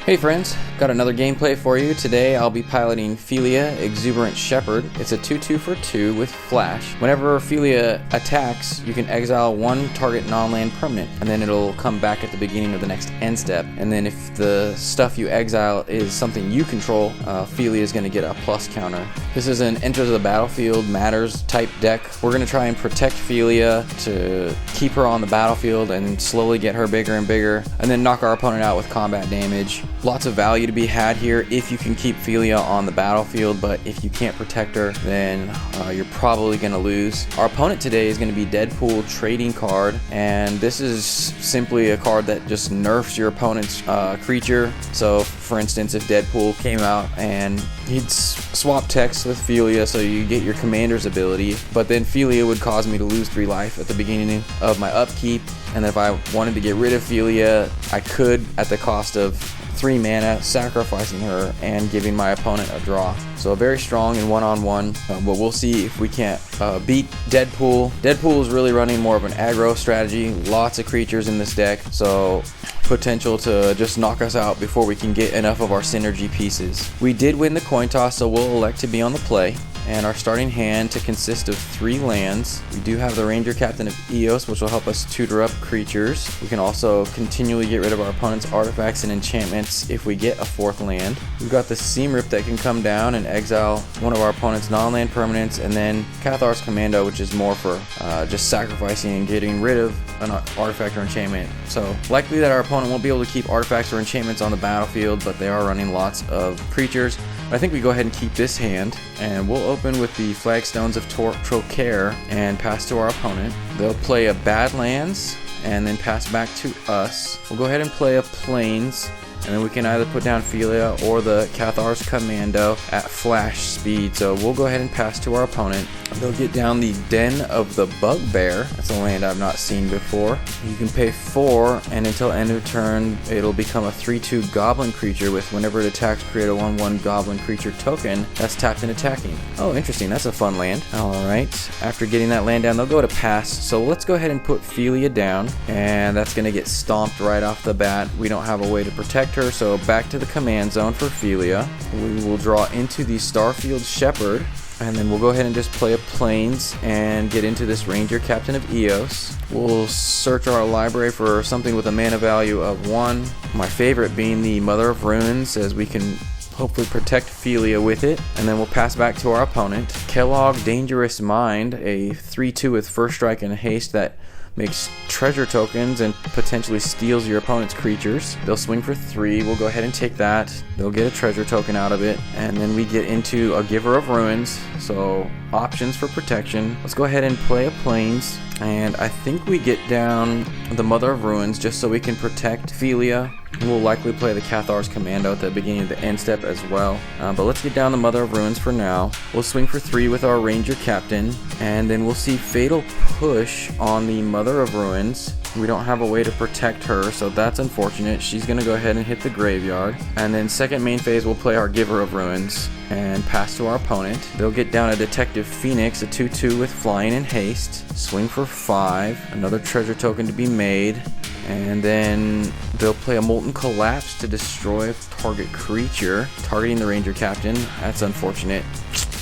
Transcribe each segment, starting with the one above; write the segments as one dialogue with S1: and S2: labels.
S1: Hey friends, got another gameplay for you. Today I'll be piloting Phelia, Exuberant Shepherd. It's a 2/2 for 2 with flash. Whenever Phelia attacks, you can exile one target non-land permanent, and then it'll come back at the beginning of the next end step. And then if the stuff you exile is something you control, Phelia is going to get a plus counter. This is an enter the battlefield matters type deck. We're going to try and protect Phelia to keep her on the battlefield and slowly get her bigger and bigger, and then knock our opponent out with combat damage. Lots of value to be had here if you can keep Phelia on the battlefield, but if you can't protect her, then you're probably going to lose. Our opponent today is going to be Deadpool trading card, and this is simply a card that just nerfs your opponent's creature. So for instance, if Deadpool came out and he'd swap text with Phelia so you get your commander's ability, but then Phelia would cause me to lose 3 life at the beginning of my upkeep, and if I wanted to get rid of Phelia, I could at the cost of 3 mana, sacrificing her and giving my opponent a draw. So very strong in one-on-one, but we'll see if we can't beat Deadpool. Deadpool is really running more of an aggro strategy, lots of creatures in this deck, so potential to just knock us out before we can get enough of our synergy pieces. We did win the coin toss, so we'll elect to be on the play. And our starting hand to consist of 3 lands. We do have the Ranger Captain of Eos, which will help us tutor up creatures. We can also continually get rid of our opponent's artifacts and enchantments if we get a 4th land. We've got the Seam Rip that can come down and exile one of our opponent's non-land permanents, and then Cathar's Commando, which is more for just sacrificing and getting rid of an artifact or enchantment. So likely that our opponent won't be able to keep artifacts or enchantments on the battlefield, but they are running lots of creatures. I think we go ahead and keep this hand, and we'll open with the Flagstones of Trocaire and pass to our opponent. They'll play a Badlands and then pass back to us. We'll go ahead and play a Plains, and then we can either put down Phelia or the Cathar's Commando at flash speed. So we'll go ahead and pass to our opponent. They'll get down the Den of the Bugbear. That's a land I've not seen before. You can pay 4, and until end of turn, it'll become a 3/2 Goblin creature with whenever it attacks, create a 1/1 Goblin creature token that's tapped and attacking. Oh, interesting. That's a fun land. Alright. After getting that land down, they'll go to pass. So let's go ahead and put Phelia down, and that's going to get stomped right off the bat. We don't have a way to protect her, so back to the command zone for Phelia. We will draw into the Starfield Shepherd, and then we'll go ahead and just play a Plains and get into this Ranger Captain of Eos. We'll search our library for something with a mana value of 1. My favorite being the Mother of Ruins, as we can hopefully protect Phelia with it, and then we'll pass back to our opponent. Kellogg Dangerous Mind, a 3/2 with first strike and haste that makes treasure tokens and potentially steals your opponent's creatures. They'll swing for 3. We'll go ahead and take that. They'll get a treasure token out of it, and then we get into a Giver of Ruins, so options for protection. Let's go ahead and play a Plains, and I think we get down the Mother of Ruins just so we can protect Phelia. We'll likely play the Cathar's Commando at the beginning of the end step as well, but let's get down the Mother of Ruins for now. We'll swing for 3 with our Ranger Captain, and then we'll see Fatal Push on the Mother of Ruins. We don't have a way to protect her, so that's unfortunate. She's going to go ahead and hit the graveyard, and then second main phase we'll play our Giver of Ruins and pass to our opponent. They'll get down a Detective Phoenix, a 2/2 with flying and haste. Swing for 5, another treasure token to be made, and then they'll play a Molten Collapse to destroy a target creature, targeting the Ranger Captain. That's unfortunate.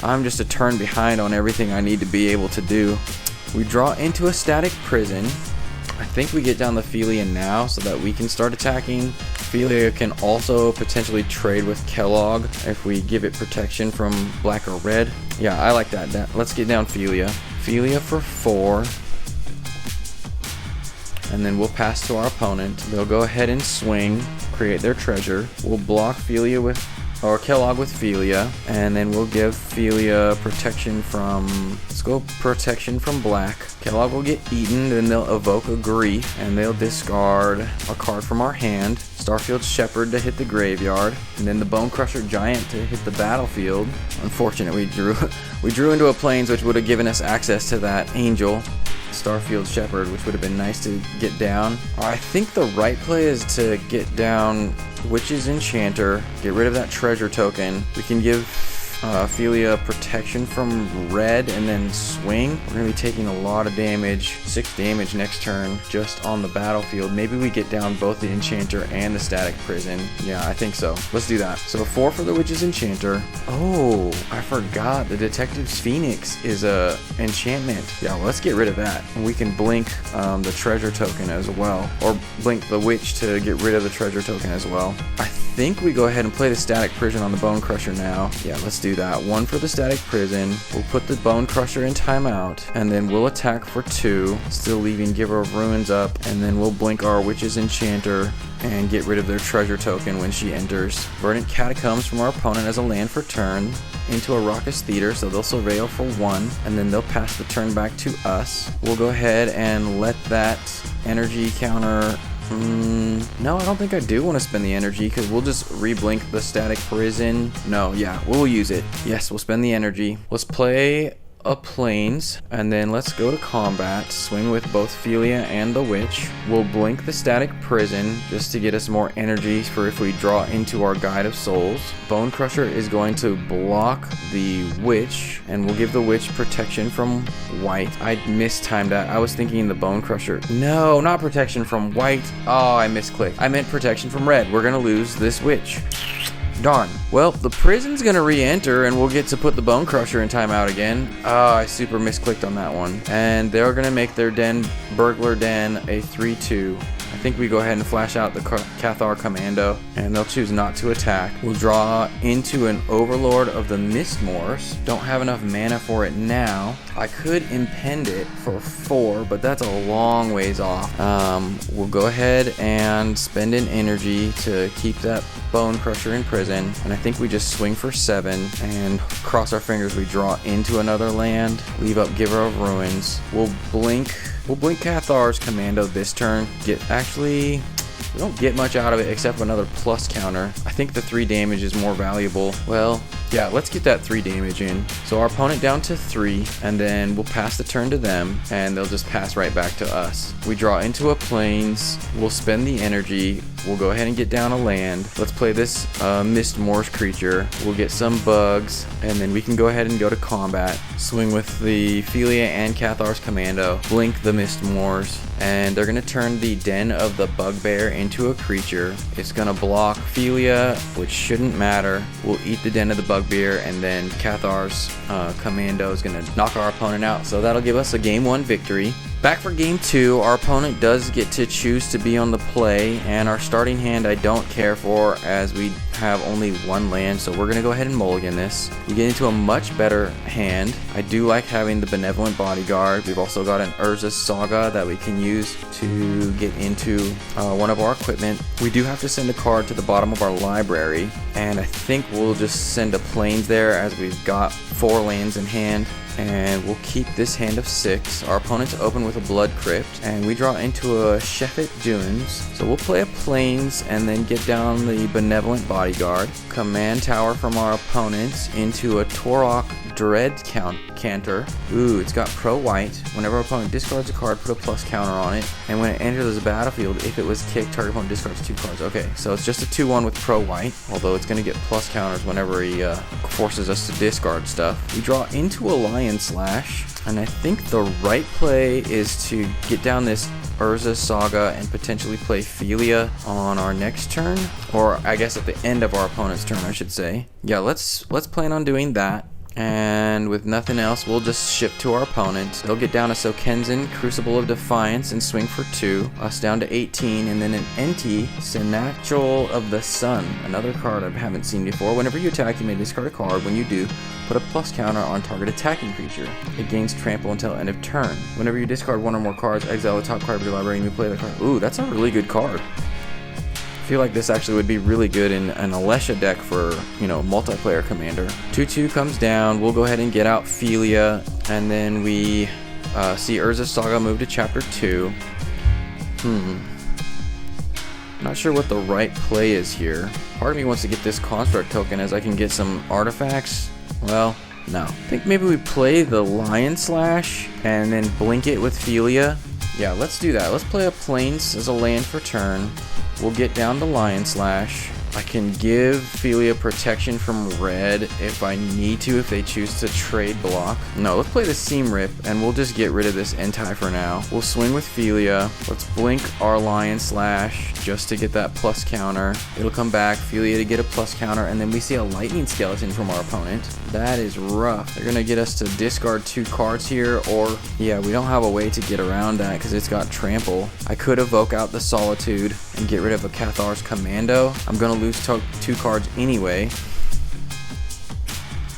S1: I'm just a turn behind on everything I need to be able to do. We draw into a Static Prison. I think we get down the Phelia now so that we can start attacking. Phelia can also potentially trade with Kellogg if we give it protection from black or red. Yeah, I like that. Let's get down Phelia. Phelia for 4. And then we'll pass to our opponent. They'll go ahead and swing, create their treasure. We'll block Phelia with, or Kellogg with Phelia, and then we'll give Phelia protection from, let's go protection from black. Kellogg will get eaten, then they'll evoke a Grief, and they'll discard a card from our hand. Starfield Shepherd to hit the graveyard, and then the Bone Crusher Giant to hit the battlefield. Unfortunately, we drew into a Plains, which would have given us access to that Angel. Starfield Shepherd, which would have been nice to get down. I think the right play is to get down Witch's Enchanter, get rid of that treasure token. We can give Phelia protection from red and then swing. We're gonna be taking a lot of damage, 6 damage next turn just on the battlefield. Maybe we get down both the enchanter and the static prison. Yeah, I think so. Let's do that. So 4 for the witch's enchanter. Oh, I forgot the detective's phoenix is a enchantment. Yeah, well, let's get rid of that. We can blink the treasure token as well, or blink the witch to get rid of the treasure token as well. I think we go ahead and play the static prison on the bone crusher now. Yeah, let's do that. 1 for the static prison. We'll put the bone crusher in timeout, and then we'll attack for 2, still leaving Giver of Ruins up, and then we'll blink our witch's enchanter and get rid of their treasure token when she enters. Verdant Catacombs from our opponent as a land for turn into a Raucous Theater, so they'll surveil for 1, and then they'll pass the turn back to us. We'll go ahead and let that energy counter... no, I don't think I do want to spend the energy, because we'll just re-blink the static prison. No, yeah, we'll use it. Yes, we'll spend the energy. Let's play a plains, and then let's go to combat. Swing with both Phelia and the witch. We'll blink the static prison just to get us more energy for if we draw into our Guide of Souls. Bone Crusher is going to block the witch, and we'll give the witch protection from white. I mistimed that. I was thinking the Bone Crusher. No, not protection from white. Oh, I misclicked. I meant protection from red. We're gonna lose this witch. Darn. Well, the prison's gonna re-enter, and we'll get to put the Bone Crusher in timeout again. Oh, I super misclicked on that one. And they're gonna make their burglar den a 3/2. I think we go ahead and flash out the Cathar Commando, and they'll choose not to attack. We'll draw into an Overlord of the Mistmoors. Don't have enough mana for it now. I could impend it for 4, but that's a long ways off. We'll go ahead and spend an energy to keep that Bone Crusher in prison, and I think we just swing for 7 and cross our fingers we draw into another land, leave up Giver of Ruins. We'll blink Cathar's Commando this turn. We don't get much out of it except another plus counter. I think the 3 damage is more valuable. Well, yeah, let's get that 3 damage in. So our opponent down to 3, and then we'll pass the turn to them, and they'll just pass right back to us. We draw into a plains. We'll spend the energy. We'll go ahead and get down a land. Let's play this Mistmoors creature. We'll get some bugs, and then we can go ahead and go to combat. Swing with the Phelia and Cathar's Commando. Blink the Mistmoors, and they're going to turn the Den of the Bugbear into a creature. It's going to block Phelia, which shouldn't matter. We'll eat the Den of the Bugbear, and then Cathar's Commando is going to knock our opponent out. So that'll give us a game 1 victory. Back for game 2, our opponent does get to choose to be on the play, and our starting hand I don't care for as we have only 1 land, so we're going to go ahead and mulligan this. We get into a much better hand. I do like having the Benevolent Bodyguard. We've also got an Urza's Saga that we can use to get into one of our equipment. We do have to send a card to the bottom of our library, and I think we'll just send a plains there as we've got 4 lands in hand. And we'll keep this hand of 6. Our opponent's open with a Blood Crypt, and we draw into a Sheffet Dunes. So we'll play a Plains and then get down the Benevolent Bodyguard. Command Tower from our opponent into a Torok Dread Canter. Ooh, it's got pro white. Whenever our opponent discards a card, put a plus counter on it. And when it enters the battlefield, if it was kicked, target opponent discards 2 cards. Okay, so it's just a 2/1 with pro white, although it's going to get plus counters whenever he forces us to discard stuff. We draw into a Lion Slash, and I think the right play is to get down this Urza's Saga and potentially play Phelia on our next turn, or I guess at the end of our opponent's turn, I should say. Yeah, let's plan on doing that. And with nothing else, we'll just ship to our opponent. They'll get down a Sokenzin, Crucible of Defiance, and swing for 2. Us down to 18, and then an Enti, Senachal of the Sun. Another card I haven't seen before. Whenever you attack, you may discard a card. When you do, put a plus counter on target attacking creature. It gains trample until end of turn. Whenever you discard 1 or more cards, exile the top card of your library and you play the card. Ooh, that's a really good card. I feel like this actually would be really good in an Alesha deck for, multiplayer commander. 2/2 comes down. We'll go ahead and get out Phelia, and then we see Urza's Saga move to chapter 2. Not sure what the right play is here. Part of me wants to get this construct token as I can get some artifacts. Well, no. I think maybe we play the Lion Slash and then blink it with Phelia. Yeah, let's do that. Let's play a Plains as a land for turn. We'll get down to Lion Slash, I can give Phelia protection from red if I need to, if they choose to trade block. No, let's play the Seam Rip, and we'll just get rid of this Entei for now. We'll swing with Phelia. Let's blink our Lion Slash just to get that plus counter. It'll come back, Phelia to get a plus counter, and then we see a Lightning Skeleton from our opponent. That is rough. They're gonna get us to discard 2 cards here, or yeah, we don't have a way to get around that because it's got trample. I could evoke out the Solitude and get rid of a Cathar's Commando. I'm gonna lose 2 cards anyway.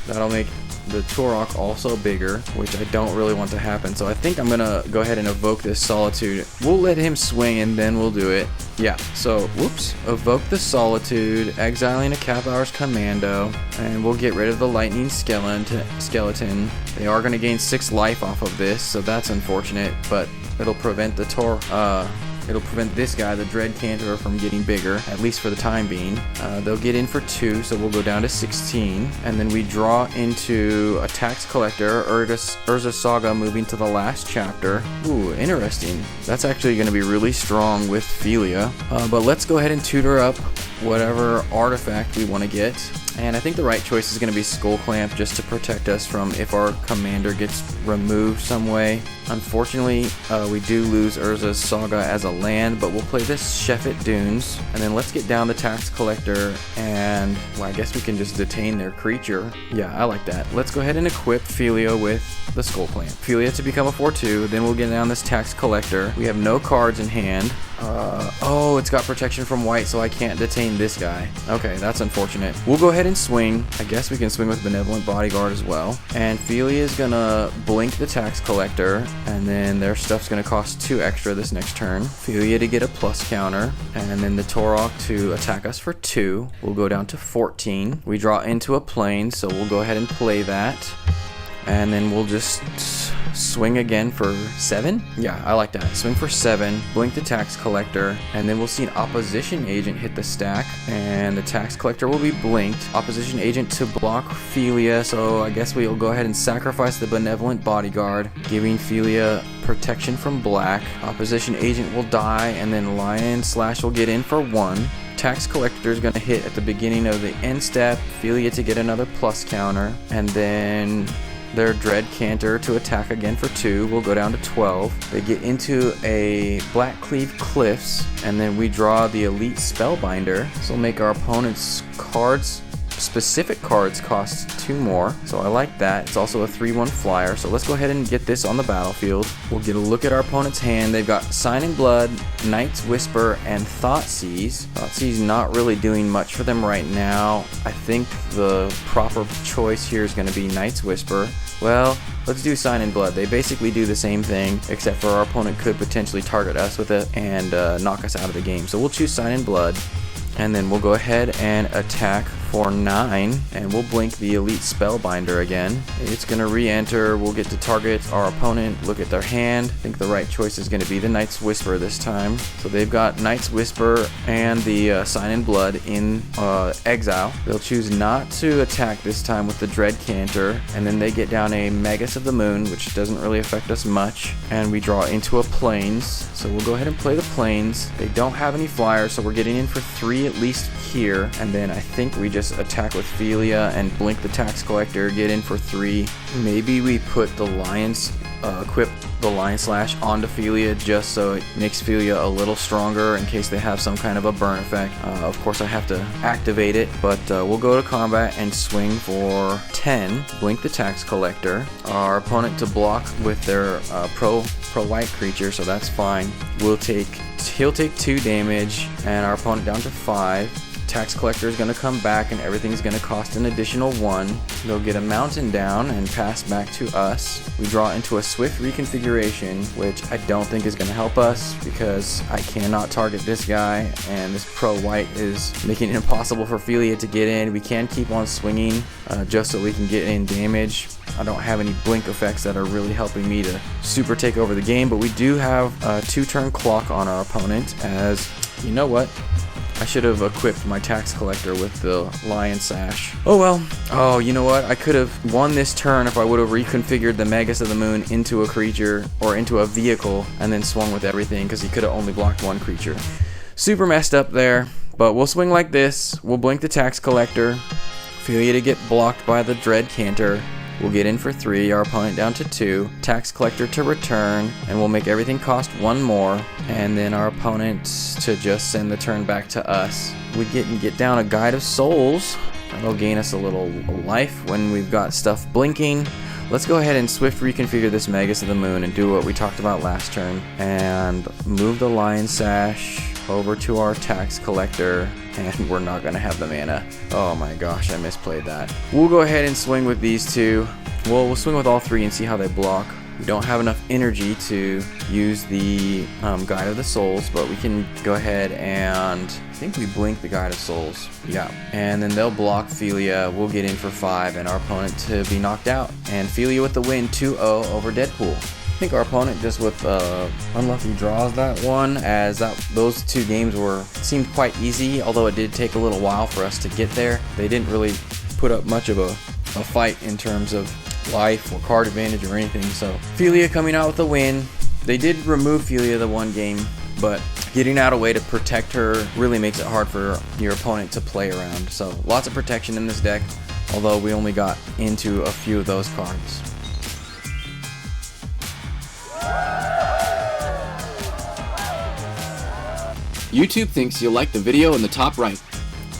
S1: That'll make the Turok also bigger, which I don't really want to happen. So I think I'm gonna go ahead and evoke this Solitude. We'll let him swing and then we'll do it. Yeah, so whoops, evoke the Solitude, exiling a Cathar's Commando, and we'll get rid of the Lightning Skeleton. They are gonna gain 6 life off of this, so that's unfortunate, but it'll prevent the it'll prevent this guy, the Dread Cantor, from getting bigger, at least for the time being. They'll get in for 2, so we'll go down to 16. And then we draw into a Tax Collector, Urza Saga moving to the last chapter. Ooh, interesting. That's actually going to be really strong with Phelia. But let's go ahead and tutor up whatever artifact we want to get. And I think the right choice is going to be Skull Clamp, just to protect us from if our commander gets removed some way. Unfortunately, we do lose Urza's Saga as a land, but we'll play this Sheffet Dunes. And then let's get down the Tax Collector, and well, I guess we can just detain their creature. Yeah, I like that. Let's go ahead and equip Phelia with the Skull Clamp. Phelia to become a 4/2, then we'll get down this Tax Collector. We have no cards in hand. Oh, it's got protection from white, so I can't detain this guy. Okay, that's unfortunate. We'll go ahead and swing. I guess we can swing with Benevolent Bodyguard as well. And Phelia is gonna blink the Tax Collector, and then their stuff's gonna cost 2 extra this next turn. Phelia to get a plus counter, and then the Turok to attack us for 2. We'll go down to 14. We draw into a plane, so we'll go ahead and play that. And then we'll just swing again for 7? Yeah, I like that. Swing for 7, blink the Tax Collector, and then we'll see an Opposition Agent hit the stack, and the Tax Collector will be blinked. Opposition Agent to block Phelia, so I guess we'll go ahead and sacrifice the Benevolent Bodyguard, giving Phelia protection from black. Opposition Agent will die, and then Lion Slash will get in for 1. Tax Collector is going to hit at the beginning of the end step, Phelia to get another plus counter, and then their Dread Cantor to attack again for 2. We'll go down to 12. They get into a Black Cleave Cliffs, and then we draw the Elite Spellbinder. This will make our opponent's specific cards cost 2 more, so I like that. It's also a 3/1 flyer, so let's go ahead and get this on the battlefield. We'll get a look at our opponent's hand. They've got Sign in Blood, Night's Whisper, and Thoughtseize. Thoughtseize not really doing much for them right now. I think the proper choice here is going to be Night's Whisper. Well, let's do Sign in Blood. They basically do the same thing, except for our opponent could potentially target us with it and knock us out of the game. So we'll choose Sign in Blood, and then we'll go ahead and attack for 9, and we'll blink the Elite Spellbinder again. It's going to re-enter. We'll get to target our opponent, look at their hand. I think the right choice is going to be the Night's Whisper this time. So they've got Night's Whisper and the Sign in Blood in exile. They'll choose not to attack this time with the Dread Cantor, and then they get down a Magus of the Moon, which doesn't really affect us much, and we draw into a Plains. So we'll go ahead and play the Plains. They don't have any flyers, so we're getting in for 3 at least here, and then I think we just attack with Phelia and blink the Tax Collector, get in for 3. Maybe we put the equip the Lion Slash onto Phelia just so it makes Phelia a little stronger in case they have some kind of a burn effect. Of course I have to activate it, but we'll go to combat and swing for 10, blink the Tax Collector. Our opponent to block with their pro white creature, so that's fine. He'll take 2 damage, and our opponent down to 5. Tax Collector is going to come back, and everything's going to cost an additional 1. They'll get a Mountain down and pass back to us. We draw into a Swift Reconfiguration, which I don't think is going to help us because I cannot target this guy, and this pro white is making it impossible for Phelia to get in. We can keep on swinging just so we can get in damage. I don't have any blink effects that are really helping me to super take over the game, but we do have a 2-turn clock on our opponent. As you know what? I should have equipped my Tax Collector with the Lion Sash. Oh well. Oh, you know what? I could have won this turn if I would have reconfigured the Magus of the Moon into a creature or into a vehicle and then swung with everything, because he could have only blocked 1 creature. Super messed up there. But we'll swing like this. We'll blink the Tax Collector. Phelia to get blocked by the Dread Canter. We'll get in for 3, our opponent down to 2. Tax Collector to return, and we'll make everything cost 1 more. And then our opponent to just send the turn back to us. We get down a Guide of Souls. That'll gain us a little life when we've got stuff blinking. Let's go ahead and swift reconfigure this Magus of the Moon and do what we talked about last turn. And move the Lion Sash over to our Tax Collector. And we're not going to have the mana. Oh my gosh, I misplayed that. We'll go ahead and swing with these two. We'll swing with all 3 and see how they block. We don't have enough energy to use the Guide of the Souls, but we can go ahead and I think we blink the Guide of Souls. Yeah. And then they'll block Phelia. We'll get in for 5 and our opponent to be knocked out. And Phelia with the win 2-0 over Deadpool. I think our opponent just with unlucky draws that one, as those 2 games seemed quite easy, although it did take a little while for us to get there. They didn't really put up much of a fight in terms of life or card advantage or anything. So Phelia coming out with a win. They did remove Phelia the 1 game, but getting out a way to protect her really makes it hard for your opponent to play around. So lots of protection in this deck, although we only got into a few of those cards.
S2: YouTube thinks you'll like the video in the top right.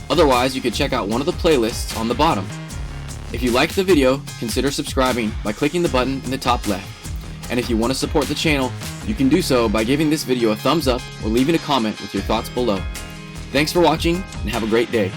S2: Otherwise, you could check out one of the playlists on the bottom. If you liked the video, consider subscribing by clicking the button in the top left. And if you want to support the channel, you can do so by giving this video a thumbs up or leaving a comment with your thoughts below. Thanks for watching and have a great day.